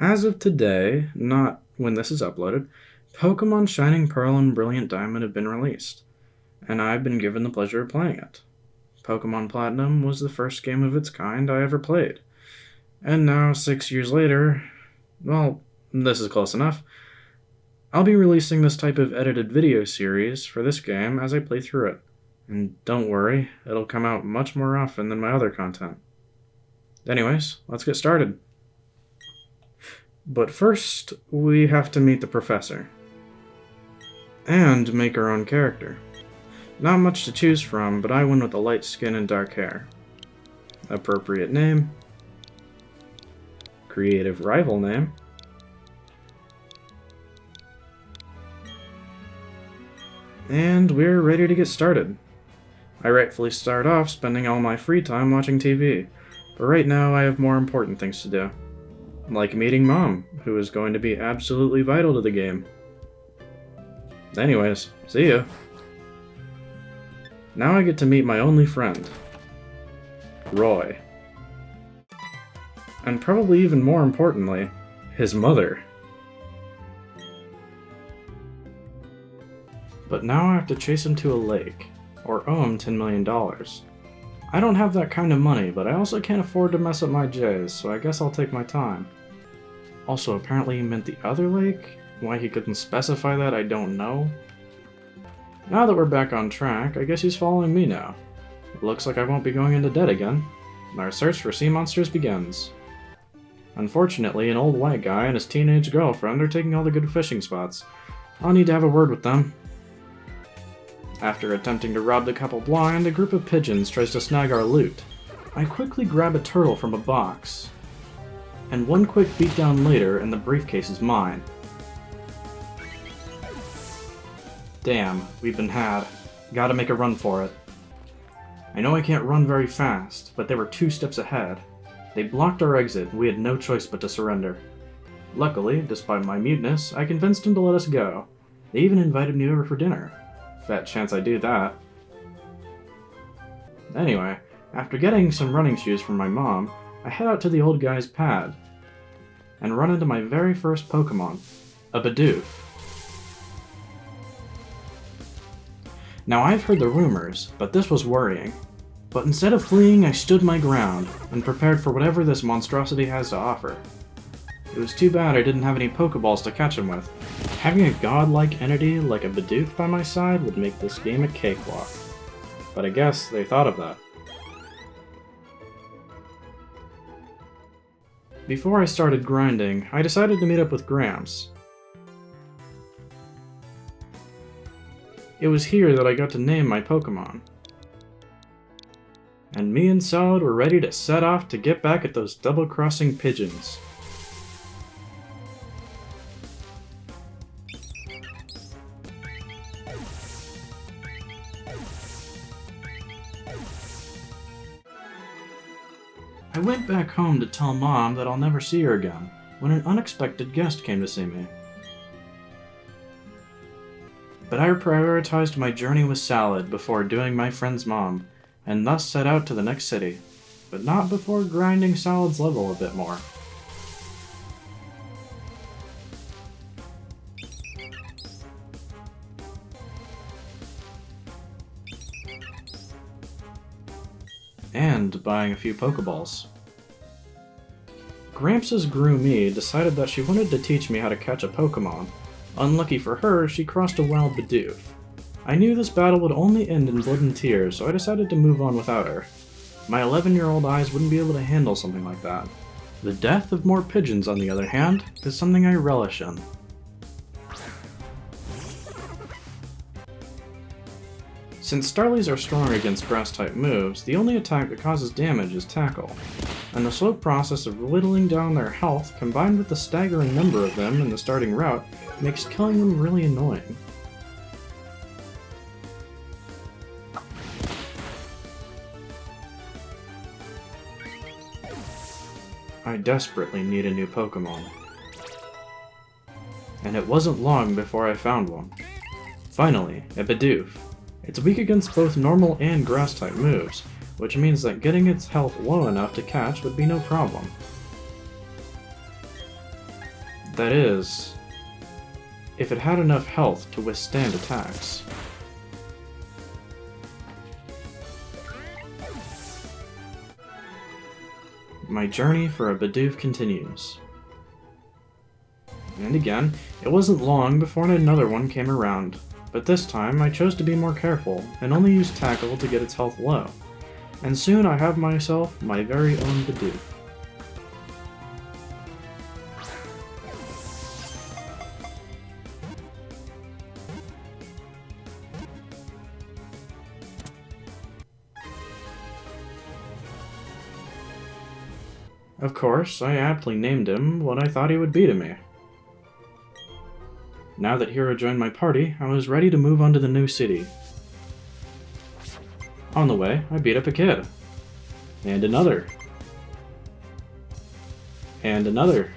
As of today, not when this is uploaded, Pokemon Shining Pearl and Brilliant Diamond have been released, and I've been given the pleasure of playing it. Pokemon Platinum was the first game of its kind I ever played, and now, 6 years later, well, this is close enough. I'll be releasing this type of edited video series for this game as I play through it. And don't worry, it'll come out much more often than my other content. Anyways, let's get started. But first, we have to meet the professor. And make our own character. Not much to choose from, but I went with the light skin and dark hair. Appropriate name. Creative rival name. And we're ready to get started. I rightfully start off spending all my free time watching TV, but right now I have more important things to do. Like meeting Mom, who is going to be absolutely vital to the game. Anyways, see ya. Now I get to meet my only friend, Roy. And probably even more importantly, his mother. But now I have to chase him to a lake, or owe him $10 million. I don't have that kind of money, but I also can't afford to mess up my J's, so I guess I'll take my time. Also, apparently he meant the other lake? Why he couldn't specify that, I don't know. Now that we're back on track, I guess he's following me now. It looks like I won't be going into debt again. Our search for sea monsters begins. Unfortunately, an old white guy and his teenage girlfriend are taking all the good fishing spots. I'll need to have a word with them. After attempting to rob the couple blind, a group of pigeons tries to snag our loot. I quickly grab a turtle from a box. And one quick beatdown later, and the briefcase is mine. Damn, we've been had. Gotta make a run for it. I know I can't run very fast, but they were 2 steps ahead. They blocked our exit, and we had no choice but to surrender. Luckily, despite my muteness, I convinced them to let us go. They even invited me over for dinner. Fat chance I do that. Anyway, after getting some running shoes from my mom, I head out to the old guy's pad and run into my very first Pokemon, a Bidoof. Now I've heard the rumors, but this was worrying. But instead of fleeing, I stood my ground and prepared for whatever this monstrosity has to offer. It was too bad I didn't have any Pokeballs to catch him with. Having a godlike entity like a Bidoof by my side would make this game a cakewalk. But I guess they thought of that. Before I started grinding, I decided to meet up with Gramps. It was here that I got to name my Pokemon. And me and Solid were ready to set off to get back at those double-crossing pigeons. I went back home to tell Mom that I'll never see her again, when an unexpected guest came to see me. But I prioritized my journey with Salad before doing my friend's mom, and thus set out to the next city, but not before grinding Salad's level a bit more. And buying a few Pokeballs. Gramps' Groomie decided that she wanted to teach me how to catch a Pokemon. Unlucky for her, she crossed a wild Bidoof. I knew this battle would only end in blood and tears, so I decided to move on without her. My 11-year-old eyes wouldn't be able to handle something like that. The death of more pigeons, on the other hand, is something I relish in. Since Starlies are strong against grass-type moves, the only attack that causes damage is Tackle, and the slow process of whittling down their health combined with the staggering number of them in the starting route makes killing them really annoying. I desperately need a new Pokemon. And it wasn't long before I found one. Finally, a Bidoof. It's weak against both normal and grass-type moves, which means that getting its health low enough to catch would be no problem. That is, if it had enough health to withstand attacks. My journey for a Bidoof continues. And again, it wasn't long before another one came around, but this time I chose to be more careful and only use tackle to get its health low. And soon I have myself my very own Bidoof. Of course, I aptly named him what I thought he would be to me. Now that Hero joined my party, I was ready to move on to the new city. On the way, I beat up a kid. And another. And another.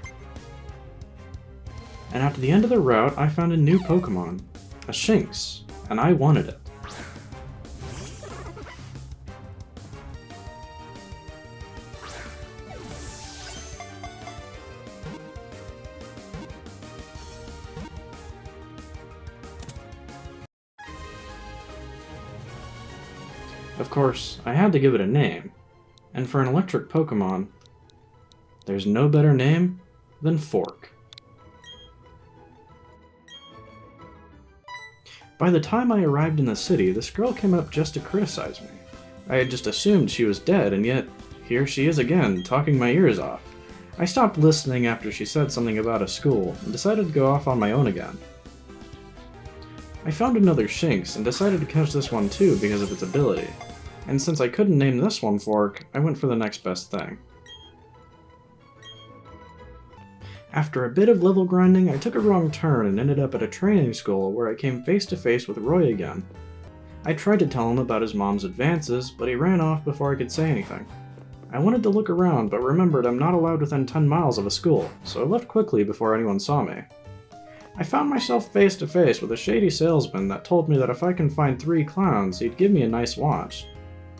And after the end of the route, I found a new Pokemon. A Shinx. And I wanted it. Of course, I had to give it a name, and for an electric Pokemon, there's no better name than Fork. By the time I arrived in the city, this girl came up just to criticize me. I had just assumed she was dead, and yet here she is again, talking my ears off. I stopped listening after she said something about a school, and decided to go off on my own again. I found another Shinx, and decided to catch this one too because of its ability. And since I couldn't name this one Fork, I went for the next best thing. After a bit of level grinding, I took a wrong turn and ended up at a training school where I came face to face with Roy again. I tried to tell him about his mom's advances, but he ran off before I could say anything. I wanted to look around, but remembered I'm not allowed within 10 miles of a school, so I left quickly before anyone saw me. I found myself face to face with a shady salesman that told me that if I can find 3 clowns, he'd give me a nice watch.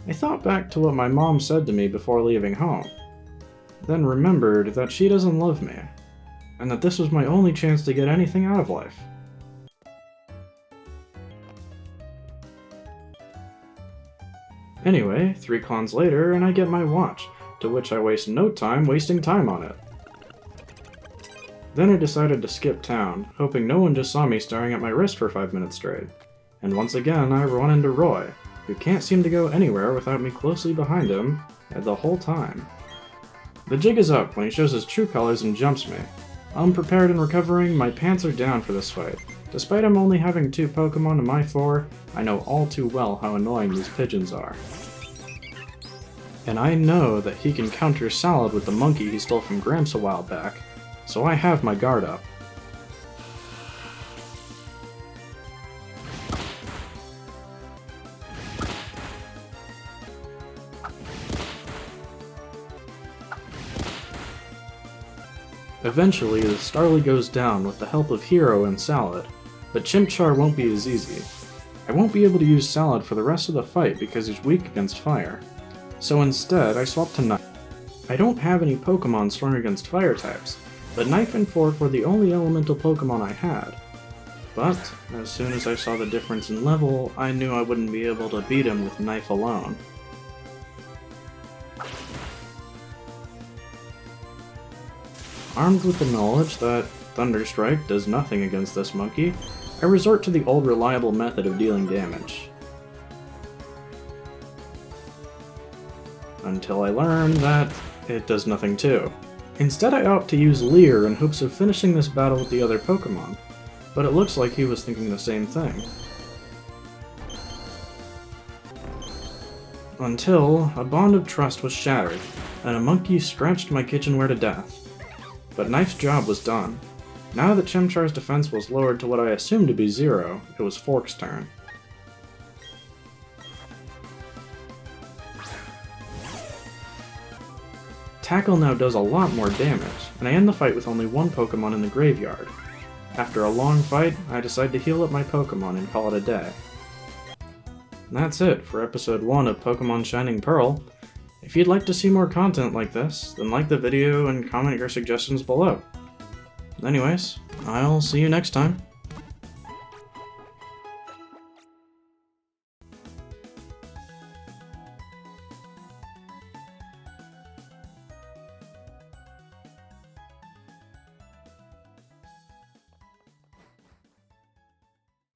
I thought back to what my mom said to me before leaving home, then remembered that she doesn't love me, and that this was my only chance to get anything out of life. Anyway, 3 clowns later, and I get my watch, to which I waste no time wasting time on it. Then I decided to skip town, hoping no one just saw me staring at my wrist for 5 minutes straight. And once again, I run into Roy, who can't seem to go anywhere without me closely behind him the whole time. The jig is up when he shows his true colors and jumps me. Unprepared and recovering, my pants are down for this fight. Despite him only having 2 Pokemon to my 4, I know all too well how annoying these pigeons are. And I know that he can counter Salad with the monkey he stole from Gramps a while back, so I have my guard up. Eventually, the Starly goes down with the help of Hero and Salad, but Chimchar won't be as easy. I won't be able to use Salad for the rest of the fight because he's weak against fire. So instead, I swap to Knife. I don't have any Pokemon strong against fire types, but Knife and Fork were the only elemental Pokemon I had. But, as soon as I saw the difference in level, I knew I wouldn't be able to beat him with Knife alone. Armed with the knowledge that Thunderstrike does nothing against this monkey, I resort to the old reliable method of dealing damage. Until I learn that it does nothing too. Instead I opt to use Leer in hopes of finishing this battle with the other Pokemon, but it looks like he was thinking the same thing. Until a bond of trust was shattered, and a monkey scratched my kitchenware to death. But Knife's job was done. Now that Chimchar's defense was lowered to what I assumed to be 0, it was Fork's turn. Tackle now does a lot more damage, and I end the fight with only 1 Pokemon in the graveyard. After a long fight, I decide to heal up my Pokemon and call it a day. And that's it for episode 1 of Pokemon Shining Pearl. If you'd like to see more content like this, then like the video and comment your suggestions below. anyways, I'll see you next time.